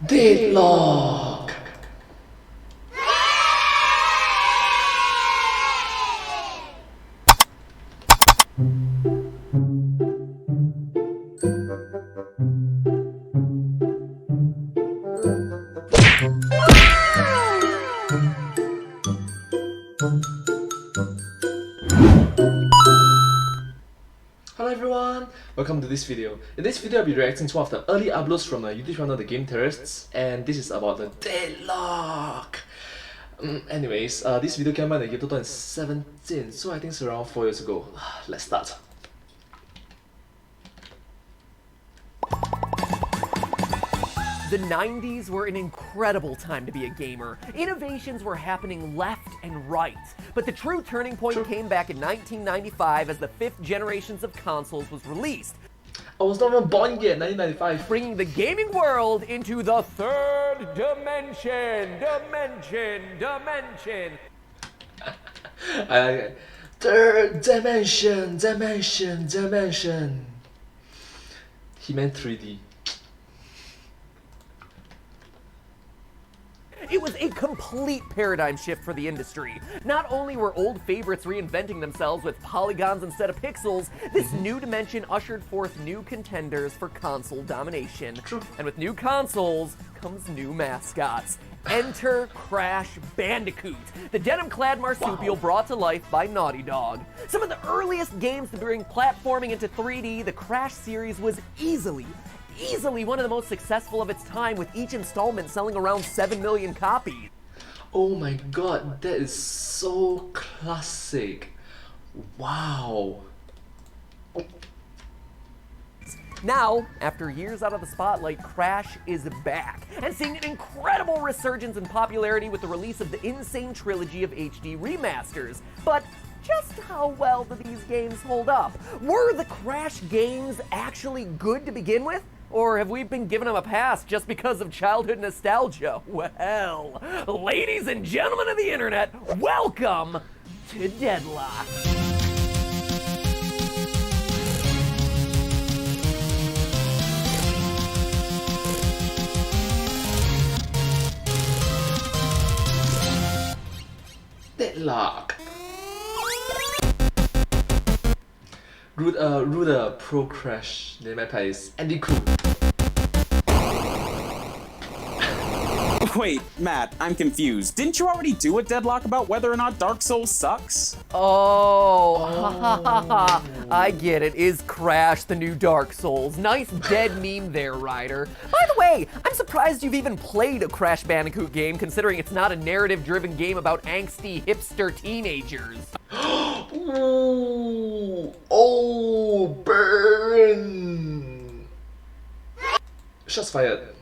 Deadlock! Hello everyone, welcome to this video. In this video I'll be reacting to one of the early uploads from the YouTube channel The Game Theorists, and this is about the Deadlock. Anyways, this video came out in the year 2017, so I think it's around 4 years ago. Let's start. The 90s were an incredible time to be a gamer. Innovations were happening left and right. But the true turning point came back in 1995 as the 5th generations of consoles was released. I was not even born yet, 1995. Bringing the gaming world into the third dimension. Third dimension. He meant 3D. It was a complete paradigm shift for the industry. Not only were old favorites reinventing themselves with polygons instead of pixels, this new dimension ushered forth new contenders for console domination. True. And with new consoles comes new mascots. Enter Crash Bandicoot, the denim-clad marsupial brought to life by Naughty Dog. Some of the earliest games to bring platforming into 3D, the Crash series was easily one of the most successful of its time, with each installment selling around 7 million copies. Oh my god, that is so classic. Wow. Now, after years out of the spotlight, Crash is back and seeing an incredible resurgence in popularity with the release of the Sane Trilogy of HD remasters. But just how well do these games hold up? Were the Crash games actually good to begin with? Or have we been giving them a pass just because of childhood nostalgia? Well, ladies and gentlemen of the internet, welcome to Deadlock. Deadlock. Ruder Pro Crash 你咪係 Bandicoot。 Wait, Matt, I'm confused. Didn't you already do a Deadlock about whether or not Dark Souls sucks? Oh, I get it. Is Crash the new Dark Souls? Nice dead meme there, Ryder. By the way, I'm surprised you've even played a Crash Bandicoot game, considering it's not a narrative-driven game about angsty hipster teenagers. Ooh, oh, burn! Shots fired.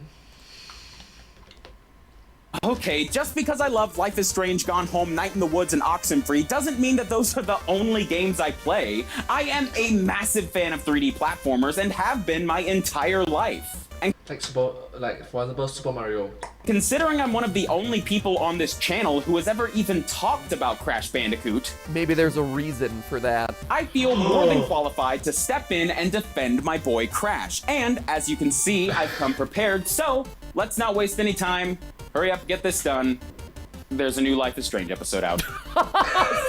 Okay, just because I love Life is Strange, Gone Home, Night in the Woods, and Oxenfree doesn't mean that those are the only games I play. I am a massive fan of 3D platformers and have been my entire life. And Like for example, Super Mario. Considering I'm one of the only people on this channel who has ever even talked about Crash Bandicoot, Maybe there's a reason for that. I feel more than qualified to step in and defend my boy Crash. And as you can see, I've come prepared, so let's not waste any time. Hurry up, get this done. There's a new Life is Strange episode out.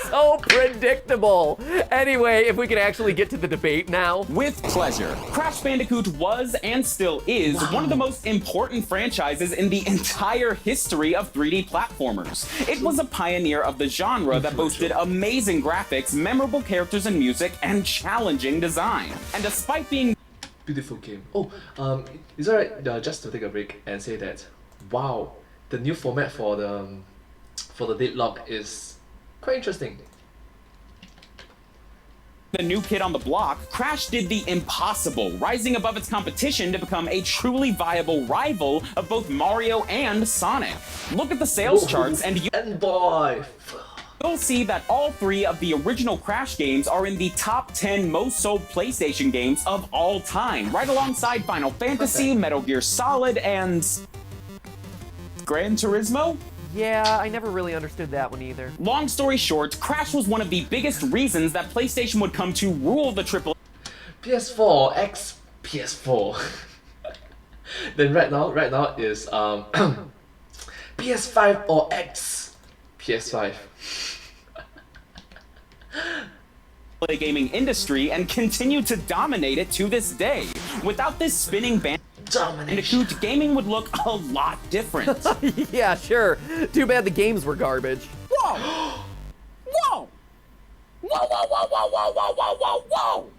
So predictable. Anyway, if we can actually get to the debate now. With pleasure. Crash Bandicoot was and still is one of the most important franchises in the entire history of 3D platformers. It was a pioneer of the genre that boasted amazing graphics, memorable characters and music, and challenging design. And despite being Beautiful game. Oh, is it alright just to take a break and say that, wow, the new format for the Deadlock is quite interesting. the new kid on the block, Crash did the impossible, rising above its competition to become a truly viable rival of both Mario and Sonic. Look at the sales charts and you'll see that all three of the original Crash games are in the top 10 most sold PlayStation games of all time, right alongside Final Fantasy, Metal Gear Solid, and Gran Turismo? Yeah, I never really understood that one either. Long story short, Crash was one of the biggest reasons that PlayStation would come to rule the AAA PS4 x PS4. Then right now is PS5 or X. PS5. gaming industry and continue to dominate it to this day. Without this spinning Bandicoot, gaming would look a lot different. Yeah, sure. Too bad the games were garbage. Whoa! Whoa! Whoa, whoa, whoa, whoa, whoa, whoa, whoa, whoa, whoa!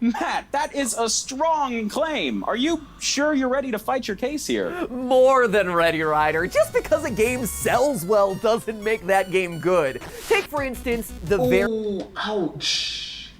Matt, that is a strong claim. Are you sure you're ready to fight your case here? More than ready, Ryder. Just because a game sells well doesn't make that game good. Take, for instance, the Oh, ouch.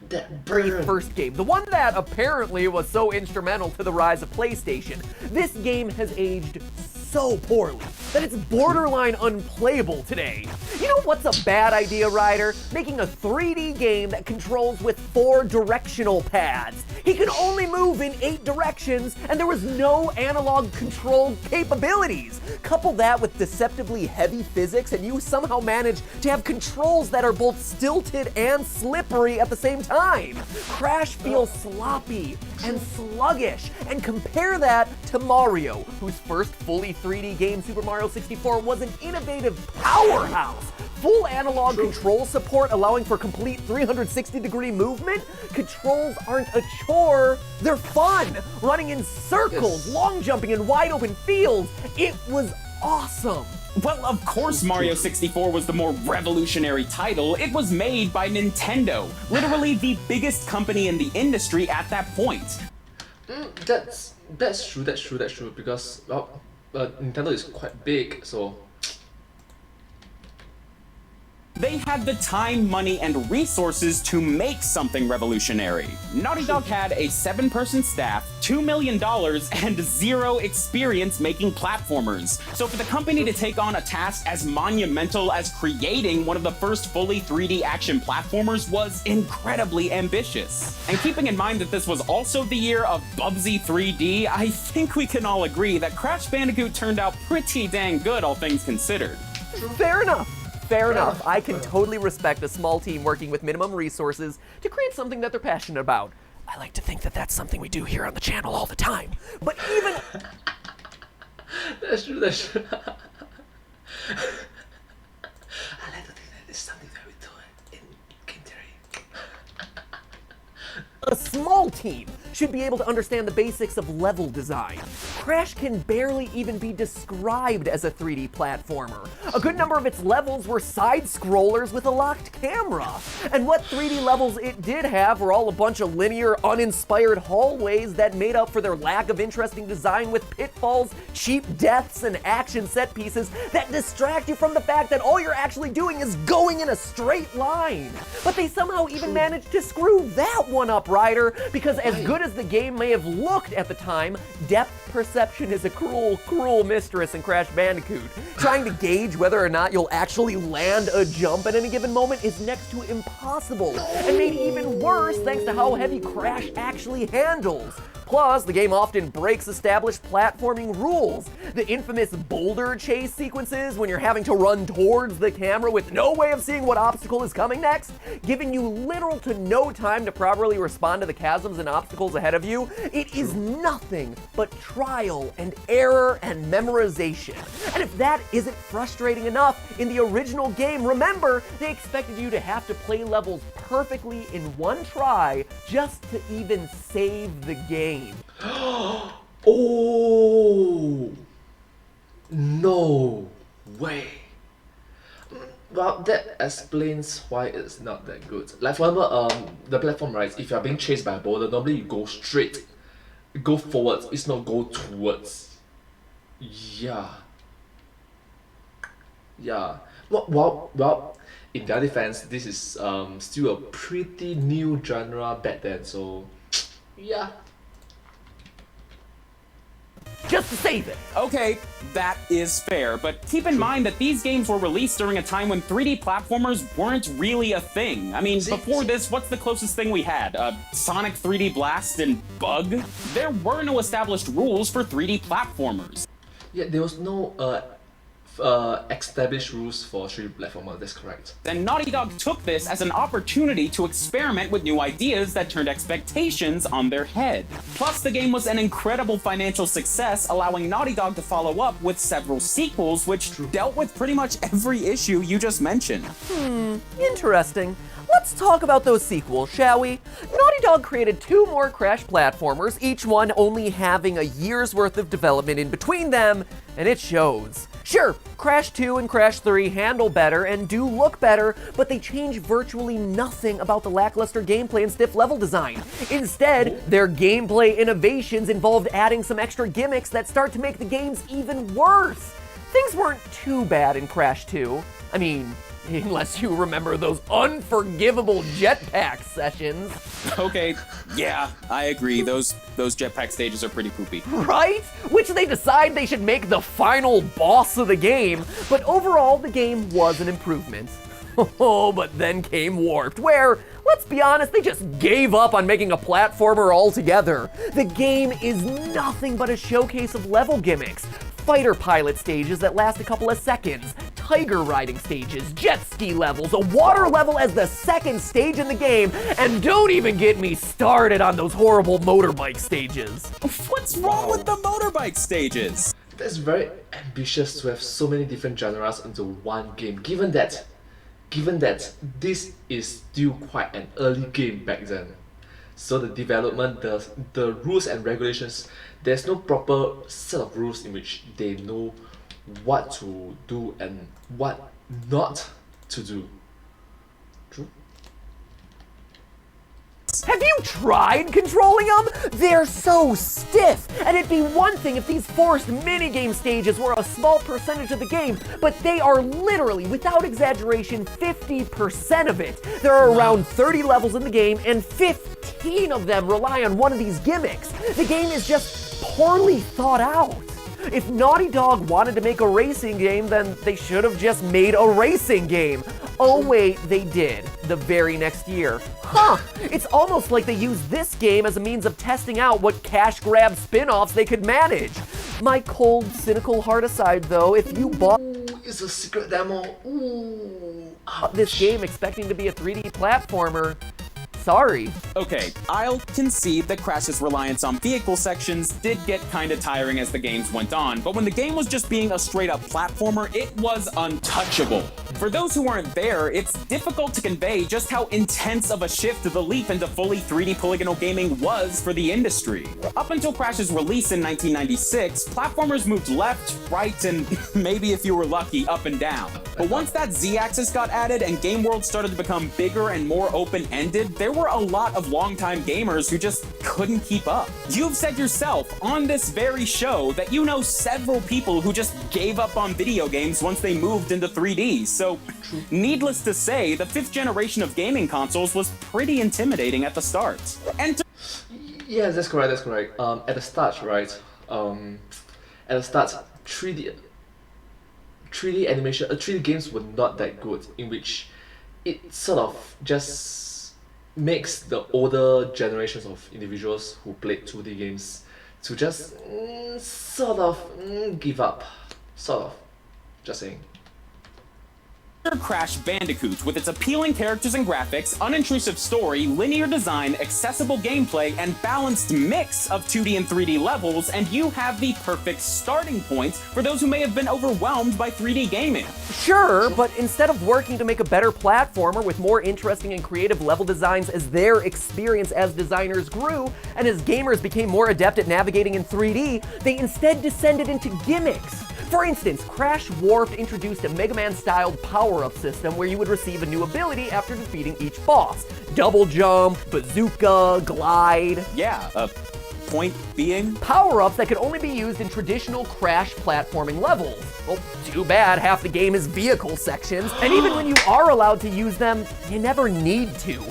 That very burn. first game, the one that apparently was so instrumental to the rise of PlayStation. This game has aged so poorly that it's borderline unplayable today. You know what's a bad idea, Ryder? Making a 3D game that controls with 4 directional pads. He can only move in 8 directions, and there was no analog control capabilities. Couple that with deceptively heavy physics, and you somehow manage to have controls that are both stilted and slippery at the same time. Crash feels sloppy and sluggish, and compare that to Mario, whose first fully 3D game, Super Mario 64, was an innovative powerhouse. Full analog control support allowing for complete 360-degree movement. Controls aren't a chore, they're fun. Running in circles, long jumping in wide open fields. It was awesome. Well, of course Mario 64 was the more revolutionary title. It was made by Nintendo, literally the biggest company in the industry at that point. That's true, because, well, Nintendo is quite big, so... They had the time, money, and resources to make something revolutionary. Naughty Dog had a 7-person staff, $2 million, and 0 experience making platformers. So for the company to take on a task as monumental as creating one of the first fully 3D action platformers was incredibly ambitious. And keeping in mind that this was also the year of Bubsy 3D, I think we can all agree that Crash Bandicoot turned out pretty dang good, all things considered. Fair enough. Fair enough. I can totally respect a small team working with minimum resources to create something that they're passionate about. I like to think that that's something we do here on the channel all the time. But even... That's true. I like to think that it's something that we do in game theory. A small team should be able to understand the basics of level design. Crash can barely even be described as a 3D platformer. A good number of its levels were side-scrollers with a locked camera. And what 3D levels it did have were all a bunch of linear, uninspired hallways that made up for their lack of interesting design with pitfalls, cheap deaths, and action set pieces that distract you from the fact that all you're actually doing is going in a straight line. But they somehow even managed to screw that one up, Ryder, because as good as the game may have looked at the time, depth perception is a cruel, cruel mistress in Crash Bandicoot. Trying to gauge whether or not you'll actually land a jump at any given moment is next to impossible, and made even worse thanks to how heavy Crash actually handles. Plus, the game often breaks established platforming rules. The infamous boulder chase sequences when you're having to run towards the camera with no way of seeing what obstacle is coming next, giving you little to no time to properly respond to the chasms and obstacles ahead of you. It is nothing but trial and error and memorization. And if that isn't frustrating enough, in the original game, remember, they expected you to have to play levels perfectly in one try just to even save the game. Oh, no way. Well, that explains why it's not that good. Like for example, the platform, right? If you're being chased by a boulder, normally you go straight, go forwards. It's not go towards. Yeah. Well. In their defense, this is still a pretty new genre back then. So, yeah. Just to save it. Okay, that is fair, but keep in mind that these games were released during a time when 3D platformers weren't really a thing. I mean, before this, what's the closest thing we had? Sonic 3D Blast and Bug? There were no established rules for 3D platformers. Yeah, there was no established rules for 3D platformer, that's correct. Then Naughty Dog took this as an opportunity to experiment with new ideas that turned expectations on their head. Plus, the game was an incredible financial success, allowing Naughty Dog to follow up with several sequels, which dealt with pretty much every issue you just mentioned. Interesting. Let's talk about those sequels, shall we? Naughty Dog created 2 more Crash platformers, each one only having a year's worth of development in between them, and it shows. Sure, Crash 2 and Crash 3 handle better and do look better, but they change virtually nothing about the lackluster gameplay and stiff level design. Instead, their gameplay innovations involved adding some extra gimmicks that start to make the games even worse. Things weren't too bad in Crash 2. I mean, unless you remember those unforgivable jetpack sessions. Okay, yeah, I agree. Those jetpack stages are pretty poopy. Right? Which they decide they should make the final boss of the game, but overall the game was an improvement. Oh, but then came Warped, where, let's be honest, they just gave up on making a platformer altogether. The game is nothing but a showcase of level gimmicks. Fighter pilot stages that last a couple of seconds, tiger riding stages, jet ski levels, a water level as the second stage in the game, and don't even get me started on those horrible motorbike stages. What's wrong with the motorbike stages? That's very ambitious to have so many different genres into one game, given that this is still quite an early game back then. So the development, the rules and regulations, there's no proper set of rules in which they know what to do and what not to do. True? Have you tried controlling them? They're so stiff, and it'd be one thing if these forced minigame stages were a small percentage of the game, but they are literally, without exaggeration, 50% of it. There are around 30 levels in the game, and 15 of them rely on one of these gimmicks. The game is just poorly thought out. If Naughty Dog wanted to make a racing game, then they should have just made a racing game. Oh wait, they did, the very next year. Huh, it's almost like they used this game as a means of testing out what cash grab spin-offs they could manage. My cold, cynical heart aside though, if you bought It's a secret demo. this game expecting to be a 3D platformer, sorry. Okay, I'll concede that Crash's reliance on vehicle sections did get kinda tiring as the games went on, but when the game was just being a straight-up platformer, it was untouchable. For those who weren't there, it's difficult to convey just how intense of a shift the leap into fully 3D polygonal gaming was for the industry. Up until Crash's release in 1996, platformers moved left, right, and maybe if you were lucky, up and down. But once that Z-axis got added and game worlds started to become bigger and more open-ended, there were a lot of longtime gamers who just couldn't keep up. You've said yourself on this very show that you know several people who just gave up on video games once they moved into 3D, so needless to say, the 5th generation of gaming consoles was pretty intimidating at the start. And Yeah, that's correct, that's correct. At the start, right? At the start, 3D animation, 3D games were not that good, in which it sort of just makes the older generations of individuals who played 2D games to just sort of give up. Sort of. Just saying. Crash Bandicoot, with its appealing characters and graphics, unintrusive story, linear design, accessible gameplay, and balanced mix of 2D and 3D levels, and you have the perfect starting point for those who may have been overwhelmed by 3D gaming. Sure, but instead of working to make a better platformer with more interesting and creative level designs as their experience as designers grew, and as gamers became more adept at navigating in 3D, they instead descended into gimmicks. For instance, Crash Warped introduced a Mega Man-styled power-up system where you would receive a new ability after defeating each boss. Double jump, bazooka, glide. Yeah, point being? Power-ups that could only be used in traditional Crash platforming levels. Well, too bad half the game is vehicle sections, and even when you are allowed to use them, you never need to.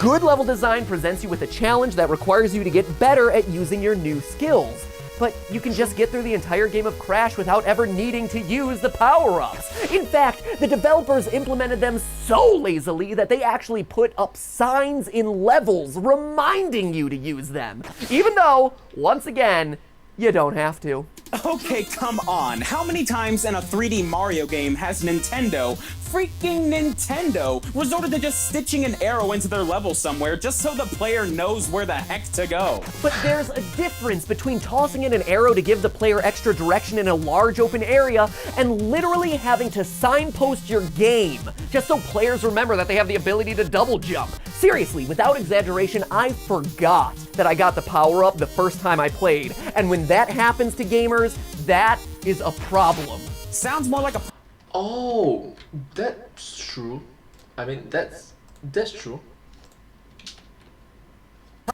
Good level design presents you with a challenge that requires you to get better at using your new skills. But you can just get through the entire game of Crash without ever needing to use the power-ups. In fact, the developers implemented them so lazily that they actually put up signs in levels reminding you to use them. Even though, once again, you don't have to. Okay, come on. How many times in a 3D Mario game has Nintendo, freaking Nintendo, resorted to just stitching an arrow into their level somewhere just so the player knows where the heck to go? But there's a difference between tossing in an arrow to give the player extra direction in a large open area and literally having to signpost your game just so players remember that they have the ability to double jump. Seriously, without exaggeration, I forgot that I got the power-up the first time I played, and when that happens to gamers, that is a problem. Sounds more like a... Oh, that's true. I mean, that's true.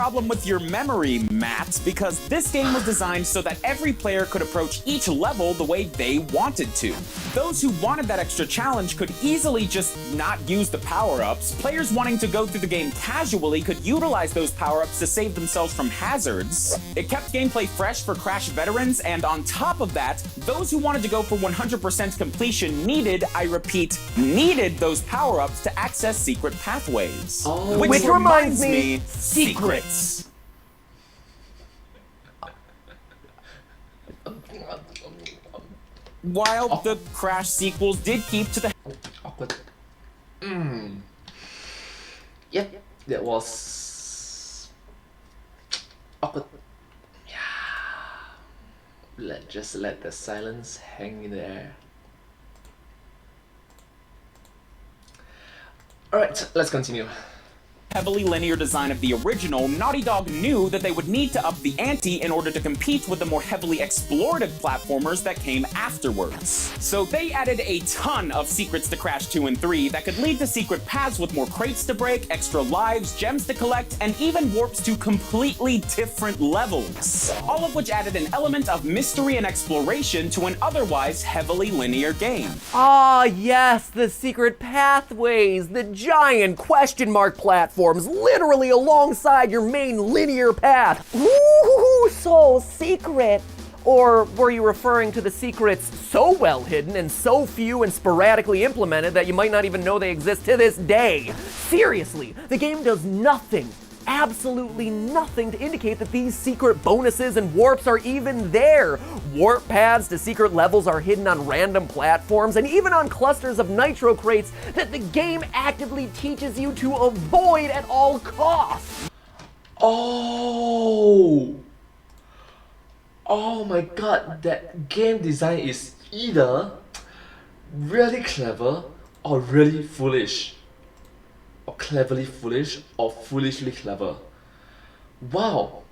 problem with your memory, Matt, because this game was designed so that every player could approach each level the way they wanted to. Those who wanted that extra challenge could easily just not use the power-ups. Players wanting to go through the game casually could utilize those power-ups to save themselves from hazards. It kept gameplay fresh for Crash veterans, and on top of that, those who wanted to go for 100% completion needed, I repeat, needed those power-ups to access secret pathways. Oh. Which reminds me, secrets. While the Crash sequels did keep to the Awkward. Yep, that was awkward. Yeah. Just let the silence hang in the air. Alright, let's continue. heavily linear design of the original, Naughty Dog knew that they would need to up the ante in order to compete with the more heavily explorative platformers that came afterwards. So they added a ton of secrets to Crash 2 and 3 that could lead to secret paths with more crates to break, extra lives, gems to collect, and even warps to completely different levels. All of which added an element of mystery and exploration to an otherwise heavily linear game. Ah, yes, the secret pathways, the giant question mark platforms literally alongside your main linear path. Ooh, so secret. Or were you referring to the secrets so well hidden and so few and sporadically implemented that you might not even know they exist to this day? Seriously, the game does nothing, absolutely nothing to indicate that these secret bonuses and warps are even there. Warp paths to secret levels are hidden on random platforms and even on clusters of nitro crates that the game actively teaches you to avoid at all costs. Oh my god, that game design is either really clever or really foolish. Or cleverly foolish or foolishly clever. Wow.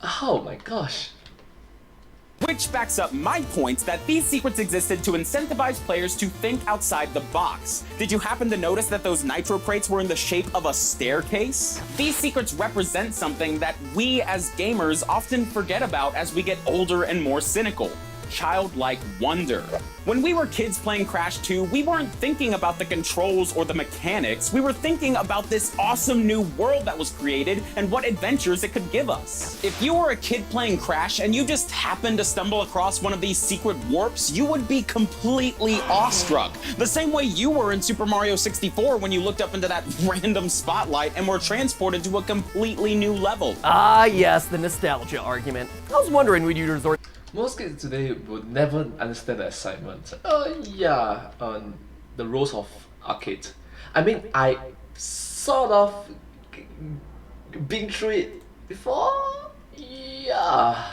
Oh my gosh. Which backs up my point that these secrets existed to incentivize players to think outside the box. Did you happen to notice that those nitro crates were in the shape of a staircase? These secrets represent something that we as gamers often forget about as we get older and more cynical. Childlike wonder. When we were kids playing Crash 2, we weren't thinking about the controls or the mechanics. We were thinking about this awesome new world that was created and what adventures it could give us. If you were a kid playing Crash and you just happened to stumble across one of these secret warps, you would be completely awestruck. The same way you were in Super Mario 64 when you looked up into that random spotlight and were transported to a completely new level. Ah, yes, the nostalgia argument. I was wondering, would you resort? Most kids today would never understand the excitement. The rules of arcade. I mean, I sort of been through it before. Yeah.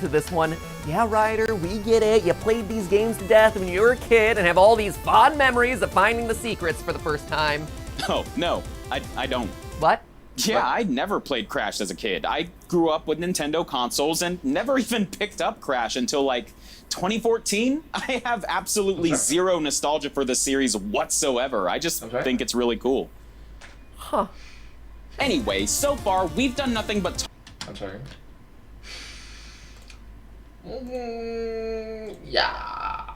To this one, yeah, Ryder, we get it. You played these games to death when you were a kid and have all these fond memories of finding the secrets for the first time. Oh, no, I don't. What? Yeah, I never played Crash as a kid. I grew up with Nintendo consoles and never even picked up Crash until like 2014. I have absolutely zero nostalgia for the series whatsoever. I just think it's really cool. Huh. Anyway, so far we've done nothing but I'm sorry. Yeah.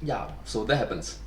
Yeah, so that happens.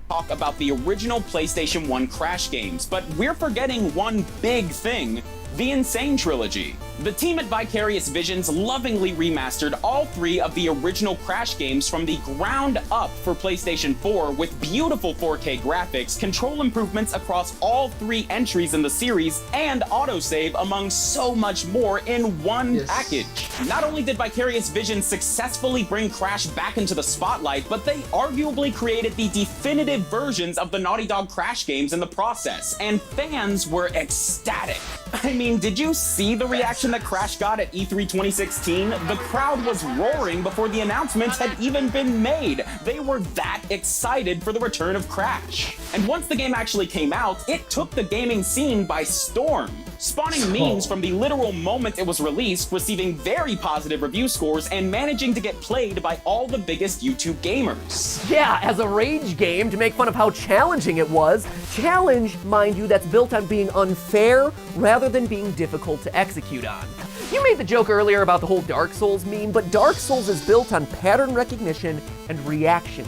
Talk about the original PlayStation 1 Crash games, but we're forgetting one big thing. the Sane Trilogy. The team at Vicarious Visions lovingly remastered all 3 of the original Crash games from the ground up for PlayStation 4 with beautiful 4K graphics, control improvements across all 3 entries in the series, and autosave among so much more in one package. Not only did Vicarious Visions successfully bring Crash back into the spotlight, but they arguably created the definitive versions of the Naughty Dog Crash games in the process, and fans were ecstatic. I mean, did you see the reaction that Crash got at E3 2016? The crowd was roaring before the announcement had even been made. They were that excited for the return of Crash. And once the game actually came out, it took the gaming scene by storm, spawning memes from the literal moment it was released, receiving very positive review scores, and managing to get played by all the biggest YouTube gamers. Yeah, as a rage game to make fun of how challenging it was. Challenge, mind you, that's built on being unfair rather than being difficult to execute on. You made the joke earlier about the whole Dark Souls meme, but Dark Souls is built on pattern recognition and reaction.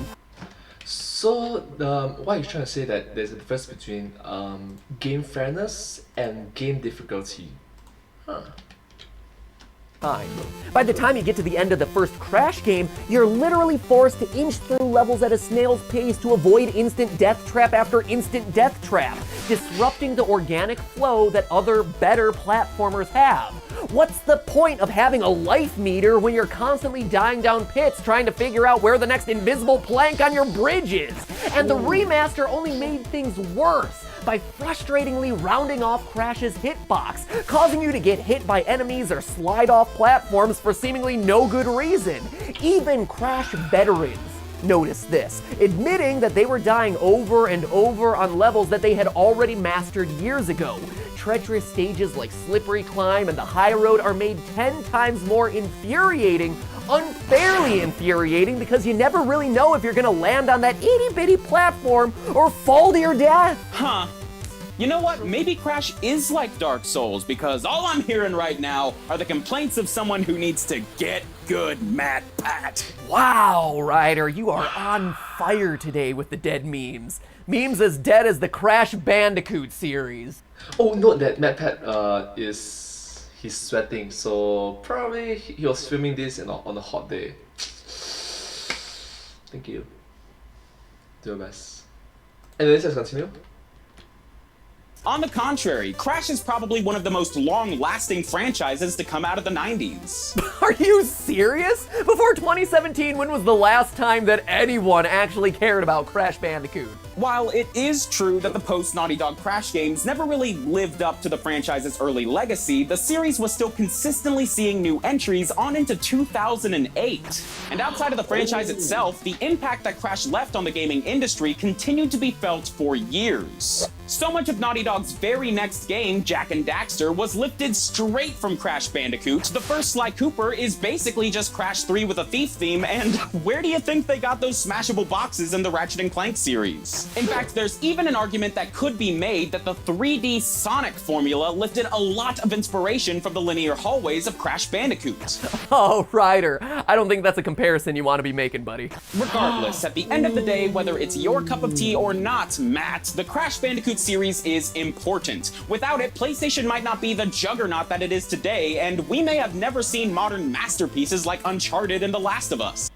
So, what you're trying to say that there's a difference between game fairness and game difficulty? Huh. Time. By the time you get to the end of the first Crash game, you're literally forced to inch through levels at a snail's pace to avoid instant death trap after instant death trap, disrupting the organic flow that other, better platformers have. What's the point of having a life meter when you're constantly dying down pits trying to figure out where the next invisible plank on your bridge is? And the remaster only made things worse by frustratingly rounding off Crash's hitbox, causing you to get hit by enemies or slide off platforms for seemingly no good reason. Even Crash veterans noticed this, admitting that they were dying over and over on levels that they had already mastered years ago. Treacherous stages like Slippery Climb and the High Road are made 10 times more infuriating, unfairly infuriating, because you never really know if you're gonna land on that itty-bitty platform or fall to your death. Huh. You know what? Maybe Crash is like Dark Souls, because all I'm hearing right now are the complaints of someone who needs to get good, Matt Pat. Wow, Ryder, you are on fire today with the dead memes. Memes as dead as the Crash Bandicoot series. Oh, note that MatPat he's sweating, so probably he was filming this on a hot day. Thank you. Do your best. Anyways, let's continue. On the contrary, Crash is probably one of the most long-lasting franchises to come out of the 90s. Are you serious? Before 2017, when was the last time that anyone actually cared about Crash Bandicoot? While it is true that the post-Naughty Dog Crash games never really lived up to the franchise's early legacy, the series was still consistently seeing new entries on into 2008. And outside of the franchise itself, the impact that Crash left on the gaming industry continued to be felt for years. So much of Naughty Dog's very next game, Jak and Daxter, was lifted straight from Crash Bandicoot. The first Sly Cooper is basically just Crash 3 with a thief theme, and where do you think they got those smashable boxes in the Ratchet & Clank series? In fact, there's even an argument that could be made that the 3D Sonic formula lifted a lot of inspiration from the linear hallways of Crash Bandicoot. Oh, Ryder, I don't think that's a comparison you want to be making, buddy. Regardless, at the end of the day, whether it's your cup of tea or not, Matt, the Crash Bandicoot series is important. Without it, PlayStation might not be the juggernaut that it is today, and we may have never seen modern masterpieces like Uncharted and The Last of Us.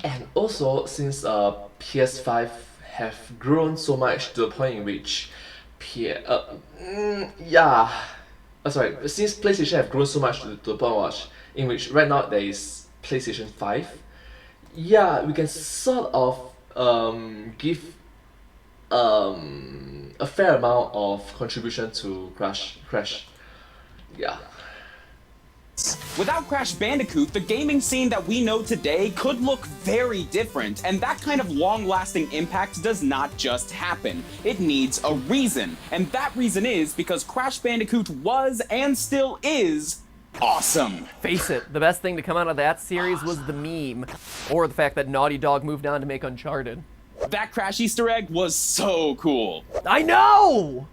And also, since PS5 have grown so much to the point in which since PlayStation have grown so much to the point in which right now there is PlayStation 5, yeah, we can sort of give a fair amount of contribution to Crash. Yeah. Without Crash Bandicoot, the gaming scene that we know today could look very different, and that kind of long-lasting impact does not just happen. It needs a reason, and that reason is because Crash Bandicoot was, and still is, awesome. Face it, the best thing to come out of that series was the meme, or the fact that Naughty Dog moved on to make Uncharted. That Crash Easter egg was so cool. I know!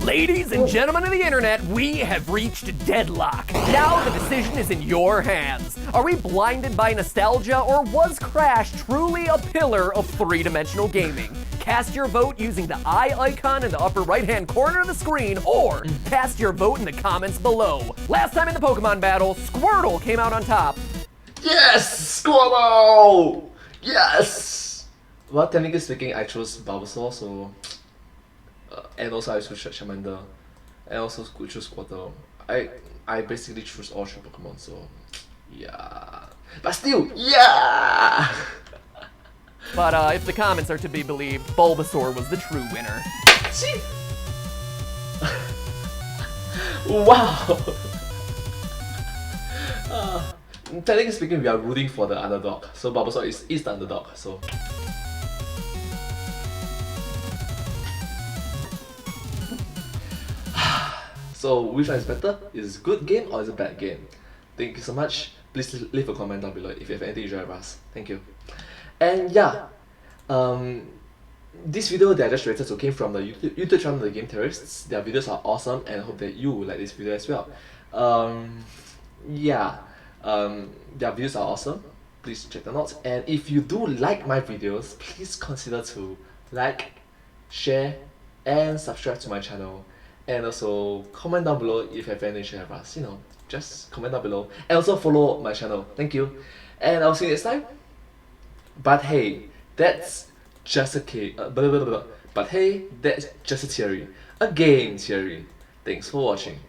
Ladies and gentlemen of the internet, we have reached Deadlock. Now the decision is in your hands. Are we blinded by nostalgia, or was Crash truly a pillar of three-dimensional gaming? Cast your vote using the eye icon in the upper right-hand corner of the screen, or cast your vote in the comments below. Last time in the Pokemon battle, Squirtle came out on top. Yes! Squirtle! Yes! Well, technically speaking, I chose Bulbasaur, so... and also I chose Charmander. And also choose Squirtle. I basically choose all 3 Pokemon, so... yeah... But still, yeah! But if the comments are to be believed, Bulbasaur was the true winner. See? Wow! Technically speaking, we are rooting for the underdog, so Bulbasaur is the underdog, so... So, which one is better? Is it a good game or is it a bad game? Thank you so much. Please leave a comment down below if you have anything to share with us. Thank you. And yeah, this video that I just reacted to came from the YouTube channel The Game Theorists. Their videos are awesome and I hope that you will like this video as well. Yeah, their videos are awesome. Please check them out. And if you do like my videos, please consider to like, share, and subscribe to my channel. And also comment down below if you have anything to share with us. You know, just comment down below. And also follow my channel. Thank you. And I'll see you next time. But hey, that's just a case. But hey, that's just a theory. A game theory. Thanks for watching.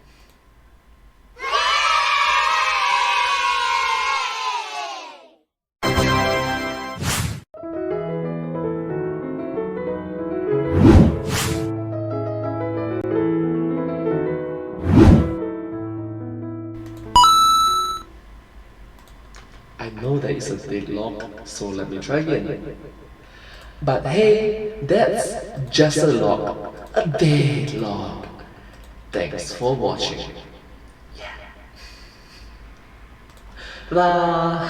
I know that it's a deadlock, so let me try again. But hey, that's just a lock, a deadlock. Thanks for watching. Yeah. Blah.